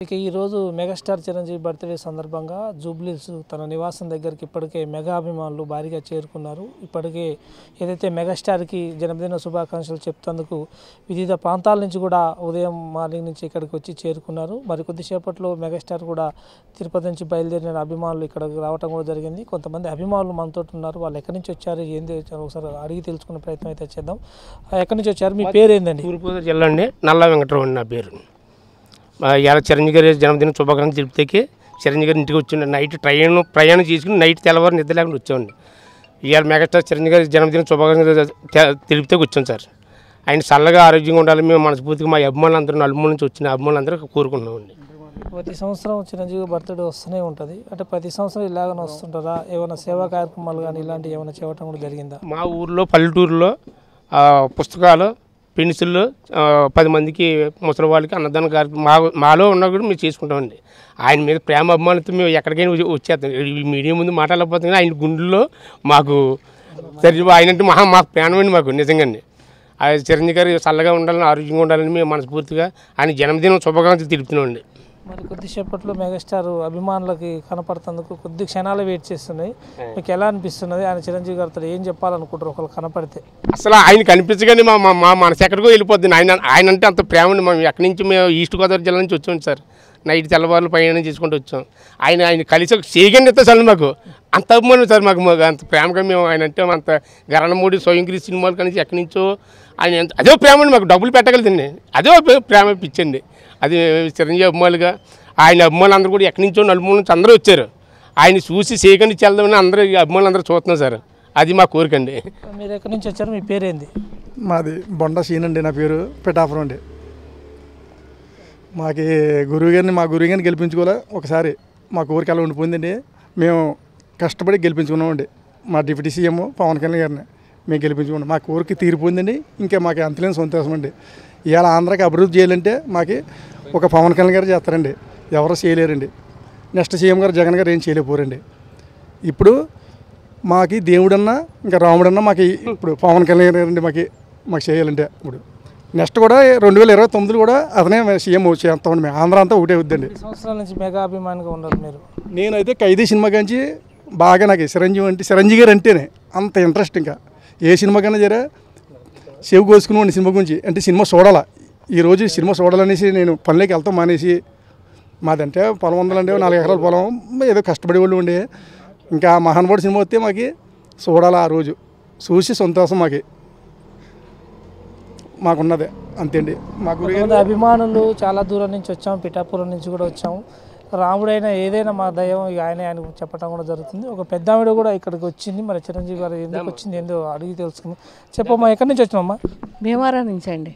ఇక ఈరోజు megastar Chiranjeevi birthday సందర్భంగా జూబ్లీస్ తన నివాసం దగ్గరికి ఇప్పటికే మెగా అభిమానులు భారీగా చేరుకున్నారు. ఇప్పటికే ఏదైతే మెగాస్టార్కి జన్మదిన శుభాకాంక్షలు చెప్తందుకు వివిధ ప్రాంతాల నుంచి కూడా ఉదయం మార్నింగ్ నుంచి ఇక్కడికి వచ్చి చేరుకున్నారు. మరి కొద్దిసేపట్లో మెగాస్టార్ కూడా తిరుపతి నుంచి బయలుదేరిన అభిమానులు ఇక్కడికి రావడం కూడా జరిగింది. కొంతమంది అభిమానులు మనతో ఉన్నారు. వాళ్ళు ఎక్కడి నుంచి వచ్చారు, ఏంది వచ్చారు ఒకసారి అడిగి తెలుసుకునే ప్రయత్నం అయితే చేద్దాం. ఎక్కడి నుంచి వచ్చారు, మీ పేరు ఏందండి? తూర్పుగోదావరి జిల్లా అండి, నల్ల వెంకటరావు నా పేరు. ఇలా చిరంజీవి గారి జన్మదిన శుభాకాంక్షలు తెలుపుతాకి చిరంజీవి గారి ఇంటికి వచ్చి నైట్ ప్రయాణం చేసుకుని నైట్ తెల్లవారు నిద్ర లేకుండా వచ్చామండి. ఇవాళ మెగాస్టార్ చిరంజీవి గారి జన్మదిన శుభాకాంక్షలు తెలుపుతాకి వచ్చాం సార్. ఆయన చల్లగా ఆరోగ్యంగా ఉండాలని మేము మనస్ఫూర్తిగా మా అభిమానులందరూ నలుమూల నుంచి వచ్చిన అభిమానులందరూ కోరుకుంటున్నామండి. ప్రతి సంవత్సరం చిరంజీవి బర్త్డే వస్తూనే ఉంటుంది, అంటే ప్రతి సంవత్సరం ఇలాగనే వస్తుంటారా? ఏమైనా సేవా కార్యక్రమాలు కానీ ఇలాంటివి ఏమైనా చేయటం కూడా జరిగిందా? మా ఊర్లో పల్లెటూరులో పుస్తకాలు పెన్సిళ్ళు 10 మందికి ముసలి వాళ్ళకి అన్నదాన కార్యక్రమం మాలో ఉన్నా కూడా మేము చేసుకుంటామండి. ఆయన మీద ప్రేమ అభిమానంతో మేము ఎక్కడికైనా వచ్చేస్తాం. మీడియా ముందు మాట్లాడలేకపోతే ఆయన గుండెల్లో మాకు ఆయన అంటే మాకు ప్రాణం అండి మాకు నిజంగానే. చిరంజీవి గారు చల్లగా ఉండాలని ఆరోగ్యంగా ఉండాలని మేము మనస్ఫూర్తిగా ఆయన జన్మదినం శుభాకాంక్షలు తెలుపుతున్నామండి. మరి కొద్దిసేపట్లో మెగాస్టార్ అభిమానులకి కనపడుతందుకు కొద్ది క్షణాలు వెయిట్ చేస్తున్నాయి. మీకు ఎలా అనిపిస్తున్నది? ఆయన చిరంజీవి గారితో ఏం చెప్పాలనుకుంటారు ఒకళ్ళు కనపడితే? అసలు ఆయన కనిపించగానే మా మనసు ఎక్కడికో వెళ్ళిపోద్ది. ఆయన అంటే అంత ప్రేమ అండి. మేము ఎక్కడి నుంచి మేము ఈస్ట్ గోదావరి జిల్లా నుంచి వచ్చాం సార్. నైట్ తెల్లవారులు ప్రయాణం చేసుకుంటూ వచ్చాం. ఆయన కలిసి ఒక చేయగానే ఇస్తే చాలు మాకు అంత అభిమానం సార్. మాకు అంత ప్రేమగా మేము ఆయన అంటే అంత గరణమూడి స్వయంగిరి సినిమాలు కానీ ఎక్కడి నుంచో ఆయన అదే ప్రేమ అండి. మాకు డబ్బులు పెట్టగలదండి, అదే ప్రేమ పిచ్చండి. అది చిరంజీవి అభిమానులుగా ఆయన అభిమానులు అందరూ కూడా ఎక్కడి నుంచో నలుమూల నుంచి అందరూ వచ్చారు. ఆయన చూసి సేకరించి వెళ్దామని అందరూ అభిమానులు అందరూ చూస్తున్నాం సార్. అది మా కోరిక అండి. మీరు ఎక్కడి నుంచి వచ్చారు, మీ పేరేంది? మాది బొండ సీన్ అండి, నా పేరు పిఠాపురం అండి. మా గురువు గారిని గెలిపించుకోలే ఒకసారి మా కోరిక అలా ఉండిపోయిందండి. మేము కష్టపడి గెలిపించుకున్నామండి. మా డిప్యూటీ సీఎం పవన్ కళ్యాణ్ గారిని మేము గెలిపించుకున్నాం. మా కోరిక తీరిపోయిందండి. ఇంకా మాకు అంతలేని సంతోషం అండి. ఇవాళ ఆంధ్రాకి అభివృద్ధి చేయాలంటే మాకు ఒక పవన్ కళ్యాణ్ గారు చేస్తారండి, ఎవరు చేయలేరండి. నెక్స్ట్ సీఎం గారు జగన్ గారు ఏం చేయలేకపోరండి. ఇప్పుడు మాకు దేవుడన్నా ఇంకా రాముడన్నా మాకు ఇప్పుడు పవన్ కళ్యాణ్ గారు అండి మాకు చేయాలంటే. ఇప్పుడు నెక్స్ట్ కూడా 2029 కూడా అతనే సీఎం చేస్తామండి. మేము ఆంధ్ర అంతా ఒకటే వద్దండి. సంవత్సరాల నుంచి మెగా అభిమానిగా ఉన్నారు మీరు. నేనైతే ఖైదీ సినిమా కాంచి బాగా నాకు చిరంజీవి గారు అంటేనే అంత ఇంట్రెస్ట్. ఇంకా ఏ సినిమా కన్నా జర సేవ్ కోసుకున్నాండి సినిమా గురించి. అంటే సినిమా చూడాలా, ఈరోజు సినిమా చూడాలనేసి నేను పనులకి వెళ్తాం మానేసి. మాదంటే పొలం ఉండాలంటే 4 ఎకరాల పొలం, ఏదో కష్టపడి వాళ్ళు ఉండే. ఇంకా మహానుభావుడు సినిమా వస్తే మాకు చూడాలా, ఆ రోజు చూసి సంతోషం మాకున్నదే అంతే అండి. మాకు అభిమానులు చాలా దూరం నుంచి వచ్చాము, పిఠాపురం నుంచి కూడా వచ్చాము. రాముడైనా ఏదైనా మా దైవం ఆయన చెప్పడం కూడా జరుగుతుంది. ఒక పెద్ద ఆవిడ కూడా ఇక్కడికి వచ్చింది. మరి చిరంజీవి గారు ఎందుకు వచ్చింది ఏందో అడిగి తెలుసుకుంది. చెప్పమ్మా, ఎక్కడి నుంచి వచ్చినామ్మా? భీమవరం నుంచి అండి.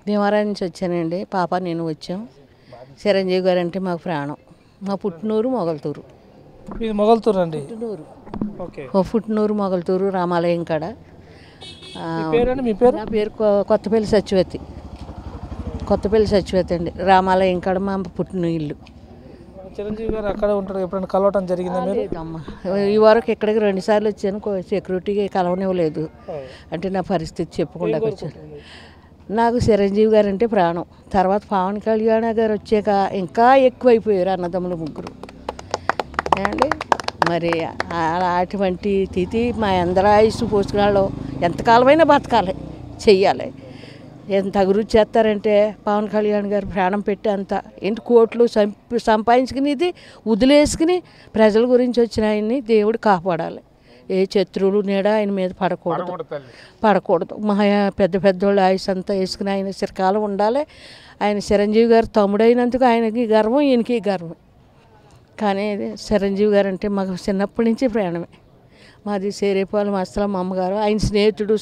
భీమవరం నుంచి వచ్చానండి. పాప నేను వచ్చాం. చిరంజీవి గారు అంటే మాకు ప్రాణం. మా పుట్టినూరు మొగల్తూరు. ఇది మొగల్తూరు అండి? పుట్టినూరు. ఓకే. పుట్టినూరు మొగల్తూరు రామాలయం కాడ. మీ పేరు? నా పేరు కొత్తపల్లి సత్యవతి. కొత్తపల్లి సత్యవతి అండి. రామాలయం కాడ మా పుట్టిన ఇల్లు. చిరంజీవి గారు అక్కడ ఉంటారు, ఎప్పుడైనా కలవటం జరిగిందా మీరు? లేదమ్మా, ఈ వరకు ఇక్కడికి 2 సార్లు వచ్చాను. సెక్యూరిటీకి కలవనివ్వలేదు. అంటే నా పరిస్థితి చెప్పుకుండా వచ్చాను. నాకు చిరంజీవి గారు అంటే ప్రాణం. తర్వాత పవన్ కళ్యాణ్ గారు వచ్చాక ఇంకా ఎక్కువైపోయారు అన్నదమ్ములు ముగ్గురు అండి. మరి అటువంటి తిథి మా అందరి ఆయుష్ పోసుకున్నాళ్ళు ఎంతకాలమైనా బతకాలి, చెయ్యాలి. ఎంత అభివృద్ధి చేస్తారంటే పవన్ కళ్యాణ్ గారు ప్రాణం పెట్టి అంత ఏంటి కోట్లు సంపాదించుకునేది వదిలేసుకుని ప్రజల గురించి వచ్చిన ఆయన్ని దేవుడు కాపాడాలి. ఏ శత్రువులు నీడ ఆయన మీద పడకూడదు. మా పెద్ద పెద్దోళ్ళు ఆయుష్ అంతా వేసుకుని ఆయన చిరకాలం ఉండాలి. ఆయన చిరంజీవి గారు తమ్ముడైనందుకు ఆయనకి గర్వం, ఈయనకి గర్వం. కానీ చిరంజీవి గారు అంటే మాకు చిన్నప్పటి నుంచి ప్రాణమే. మాది సేరేపాలెం అస్సలం మా అమ్మగారు. ఆయన స్నేహితుడు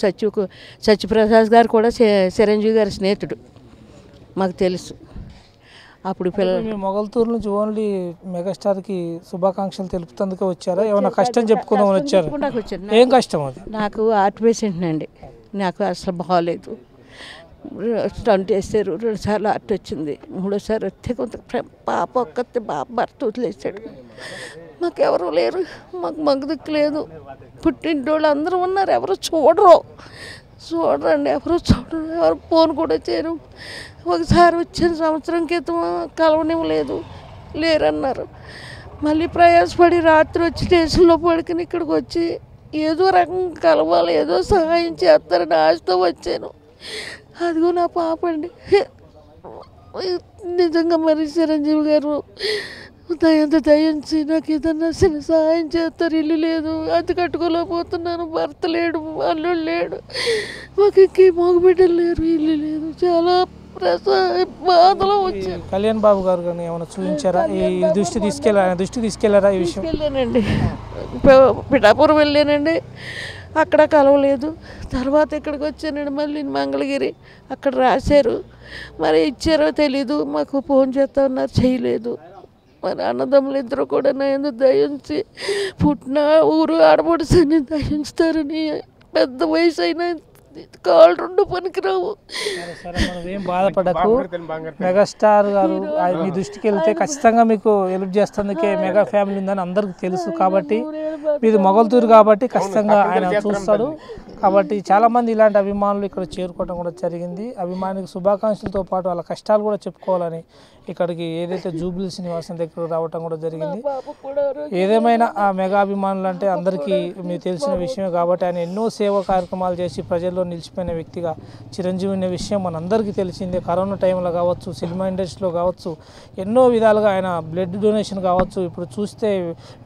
సత్యప్రసాద్ గారు కూడా చిరంజీవి గారి స్నేహితుడు, మాకు తెలుసు. అప్పుడు పిల్లలు మొగల్తూరు నుంచి ఓన్లీ మెగాస్టార్కి శుభాకాంక్షలు తెలుపుతందుకు వచ్చారా? ఏమైనా కష్టం చెప్పుకుందామని వచ్చారు? ఏం కష్టం అది? నాకు హార్ట్ పేషెంట్ అండి. నాకు అసలు బాగాలేదు. స్టంట్ వేసారు, 2 సార్లు హార్ట్ వచ్చింది. 3ఓసారి వస్తే కొంత పాప ఒక్కతే బాబు భర్త వదిలేసాడు. మాకెవరు లేరు, మాకు దిక్కు లేదు. పుట్టింటోళ్ళు అందరూ ఉన్నారు, ఎవరు చూడరు. చూడండి, ఎవరు చూడండి, ఎవరు ఫోన్ కూడా చేయరు. ఒకసారి వచ్చిన సంవత్సరం క్రితం కలవనివ్వలేదు, లేరన్నారు. మళ్ళీ ప్రయాసపడి రాత్రి వచ్చి స్టేషన్లో పడుకుని ఇక్కడికి వచ్చి ఏదో రకంగా కలవాలి, ఏదో సహాయం చేస్తారని ఆశతో వచ్చాను. అదిగో నా పాప అండి. నిజంగా మరి చిరంజీవి గారు దయంత దయించి నాకు ఏదన్నా చిన్న సహాయం చేస్తారు. ఇల్లు లేదు, అది కట్టుకోలేకపోతున్నాను, భర్త లేడు, అల్లుడు లేడు, మాకు ఇంకే మగబిడ్డలు లేరు, ఇల్లు లేదు, చాలా బాధలో వచ్చాను. కళ్యాణ్ బాబు గారు కానీ ఏమైనా చూపించారా? ఈ దృష్టికి తీసుకెళ్లారా ఈ విషయం? వెళ్ళానండి, పిఠాపురం వెళ్ళానండి, అక్కడ కలవలేదు. తర్వాత ఇక్కడికి వచ్చానండి, మళ్ళీ మంగళగిరి, అక్కడ రాశారు, మరి ఇచ్చారో తెలీదు. మాకు ఫోన్ చేస్తా ఉన్నారు, చేయలేదు. మరి అన్నదమ్ములు ఇద్దరు కూడా నా ఎందుకు దయించి పుట్టిన ఊరు ఆడపడుసని దయించుతారని, పెద్ద వయసు అయినా కాళ్ళు రెండు పనికిరావు. సరే, మనం ఏం బాధపడకు. మెగాస్టార్ గారు మీ దృష్టికి వెళ్తే ఖచ్చితంగా మీకు హెల్ప్ చేస్తుందికే మెగా ఫ్యామిలీ ఉందని అందరికీ తెలుసు. కాబట్టి మీది మొగల్తూరు కాబట్టి ఖచ్చితంగా ఆయన చూస్తాడు. కాబట్టి చాలామంది ఇలాంటి అభిమానులు ఇక్కడ చేరుకోవడం కూడా జరిగింది. అభిమానికి శుభాకాంక్షలతో పాటు వాళ్ళ కష్టాలు కూడా చెప్పుకోవాలని ఇక్కడికి ఏదైతే జూబ్లీస్ నివాసం దగ్గర రావటం కూడా జరిగింది. ఏదేమైనా ఆ మెగా అభిమానులు అంటే అందరికీ మీకు తెలిసిన విషయమే కాబట్టి ఆయన ఎన్నో సేవా కార్యక్రమాలు చేసి ప్రజల్లో నిలిచిపోయిన వ్యక్తిగా చిరంజీవి అనే విషయం మనందరికీ తెలిసిందే. కరోనా టైంలో కావచ్చు, సినిమా ఇండస్ట్రీలో కావచ్చు, ఎన్నో విధాలుగా ఆయన బ్లడ్ డొనేషన్ కావచ్చు, ఇప్పుడు చూస్తే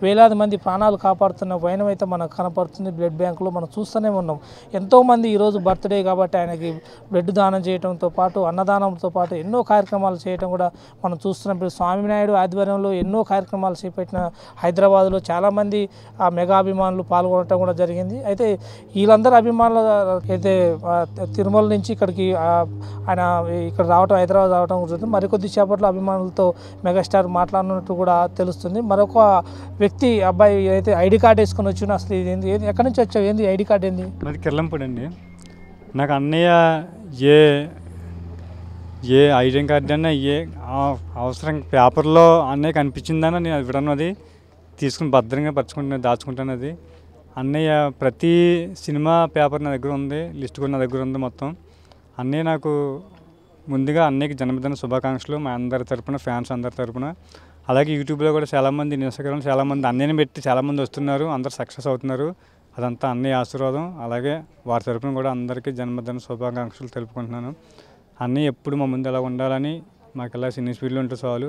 వేలాది మంది ప్రాణాలు కాపాడుతున్న వైనం అయితే మనకు కనపడుతుంది. బ్లడ్ బ్యాంకులో మనం చూస్తూనే ఉన్నాం. ఎంతోమంది ఈరోజు బర్త్డే కాబట్టి ఆయనకి బ్లడ్ దానం చేయడంతో పాటు అన్నదానంతో పాటు ఎన్నో కార్యక్రమాలు చేయడం కూడా మనం చూస్తున్నాం. ఇప్పుడు స్వామినాయుడు ఆధ్వర్యంలో ఎన్నో కార్యక్రమాలు చేపట్టిన హైదరాబాద్లో చాలామంది ఆ మెగా అభిమానులు పాల్గొనడం కూడా జరిగింది. అయితే వీళ్ళందరూ అభిమానులు అయితే తిరుమల నుంచి ఇక్కడికి ఆయన ఇక్కడ రావడం, హైదరాబాద్ రావడం జరుగుతుంది. మరికొద్ది సేపట్లో అభిమానులతో మెగాస్టార్ మాట్లాడినట్టు కూడా తెలుస్తుంది. మరొక వ్యక్తి అబ్బాయి అయితే ఐడి కార్డు వేసుకొని వచ్చిన, అసలు ఇది ఏంది, ఎక్కడి నుంచి వచ్చావు, ఏంది ఐడి కార్డు ఏంది? అది కిర్లంపూడి అండి. నాకు అన్నయ్య ఏ ఐడెంటి కార్డు అన్నా అవసరం పేపర్లో అన్నయ్య కనిపించిందన్న నేను అది ఇవ్వడం, అది తీసుకుని భద్రంగా దాచుకుంటాను. అది అన్నయ్య ప్రతి సినిమా పేపర్ నా దగ్గర ఉంది, లిస్ట్ కూడా నా దగ్గర ఉంది మొత్తం. అన్నయ్య నాకు ముందుగా అన్నయ్యకి జన్మదిన శుభాకాంక్షలు మా అందరి తరపున, ఫ్యాన్స్ అందరి తరపున. అలాగే యూట్యూబ్లో కూడా చాలామంది, ఇన్స్టాగ్రామ్లో చాలామంది అన్నయ్యని పెట్టి చాలామంది వస్తున్నారు, అందరు సక్సెస్ అవుతున్నారు. అదంతా అన్నయ్య ఆశీర్వాదం. అలాగే వారి తరపున కూడా అందరికీ జన్మదిన శుభాకాంక్షలు తెలుపుకుంటున్నాను. అన్నయ్య ఎప్పుడు మా ముందు ఎలా ఉండాలని, మాకు ఎలా సినీ స్పీడ్లో ఉంటే చాలు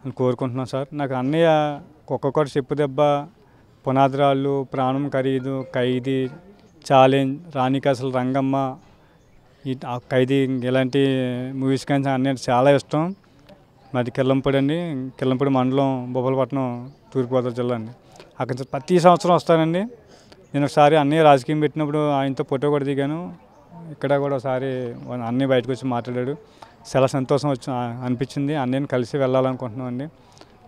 అని కోరుకుంటున్నాను సార్. నాకు అన్నయ్య ఒక్కొక్కటి చెప్పు దెబ్బ, పునాదిరాళ్ళు, ప్రాణం ఖరీదు, ఖైదీ, ఛాలెంజ్, రాణికాసలు, రంగమ్మ, ఈ ఖైదీ ఇలాంటి మూవీస్ కానీ అన్నయ్య చాలా ఇష్టం. మాది కిర్లంపూడి అండి, కిర్లంపూడి మండలం, బొబ్బలపట్నం, తూర్పుగోదావరి జిల్లా అండి. అక్కడ ప్రతి సంవత్సరం వస్తానండి. నేను ఒకసారి అన్నయ్య రాజకీయం పెట్టినప్పుడు ఆయనతో ఫోటో కూడా దిగాను. ఇక్కడ కూడా ఒకసారి అన్నయ్య బయటకు వచ్చి మాట్లాడాడు. చాలా సంతోషం అనిపించింది. అన్నయ్యని కలిసి వెళ్ళాలనుకుంటున్నాం అండి.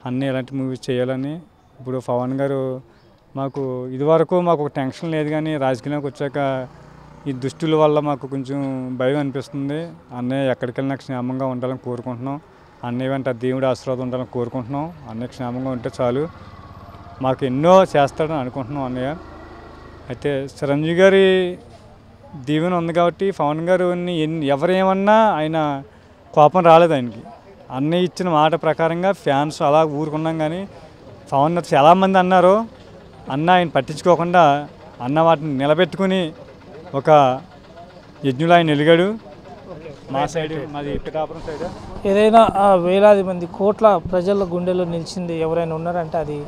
అన్నయ్య ఇలాంటి మూవీస్ చేయాలని. ఇప్పుడు పవన్ గారు మాకు ఇదివరకు మాకు ఒక టెన్షన్ లేదు, కానీ రాజకీయంలోకి వచ్చాక ఈ దుస్తుల వల్ల మాకు కొంచెం భయం అనిపిస్తుంది. అన్నయ్య ఎక్కడికి వెళ్ళినా క్షేమంగా ఉండాలని కోరుకుంటున్నాం. అన్నయ్య వెంట దేవుడి ఆశీర్వాదం ఉండాలని కోరుకుంటున్నాం. అన్నయ్య క్షేమంగా ఉంటే చాలు, మాకు ఎన్నో చేస్తాడని అనుకుంటున్నాం అన్నయ్య. అయితే చిరంజీవి గారి దీవెన ఉంది కాబట్టి పవన్ గారిని ఎవరేమన్నా ఆయన కోపం రాలేదు ఆయనకి. అన్నయ్య ఇచ్చిన మాట ప్రకారంగా ఫ్యాన్స్ అలా ఊరుకున్నాం. కానీ పవన్ చాలామంది అన్నారు, అన్న ఆయన పట్టించుకోకుండా అన్న వాటిని నిలబెట్టుకుని ఒక యజ్ఞులు ఆయన వెలిగాడు. మా సైడ్, మాది పిఠాపురం సైడ్, ఏదైనా వేలాది మంది కోట్ల ప్రజల గుండెలో నిలిచింది ఎవరైనా ఉన్నారంటే అది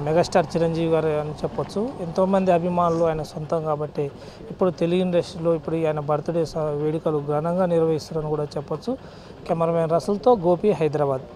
మెగాస్టార్ చిరంజీవి గారు అని చెప్పొచ్చు. ఎంతోమంది అభిమానులు ఆయన సొంతం కాబట్టి ఇప్పుడు తెలుగు ఇండస్ట్రీలో ఇప్పుడు ఆయన బర్త్డే వేడుకలు ఘనంగా నిర్వహిస్తారని కూడా చెప్పొచ్చు. కెమెరామెన్ రసల్తో గోపి, హైదరాబాద్.